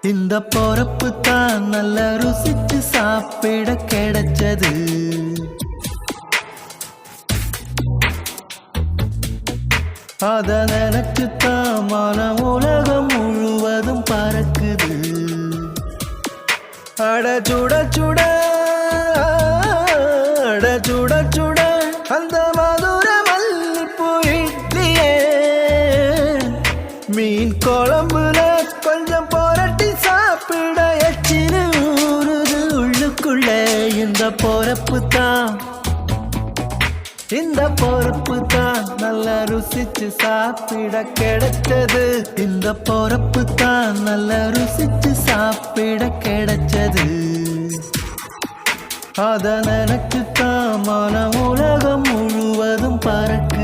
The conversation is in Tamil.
இந்த பொறப்பு தான் நல்ல ருசிச்சு சாப்பிட கிடைச்சது. அத நினைச்சுத்தான் மன உலகம் முழுவதும் பறக்குது. அட சுட சுட அட சுட சுட அந்த மதுர மல்லிப்பூ இட்லியே மீன் குழம்புல கொஞ்சம் புரட்டி சாப்பிட எச்சினு ஊறுது உள்ளுக்குள்ள. இந்த பொறப்பு தான் இந்த பொறப்பு தான் நல்ல ருசிச்சு சாப்பிட கிடைச்சது. இந்த பொறப்பு தான் நல்ல ருசிச்சு சாப்பிட கிடைச்சது. அத நினைச்சுத்தான் மன உலகம் முழுவதும் பறக்கு.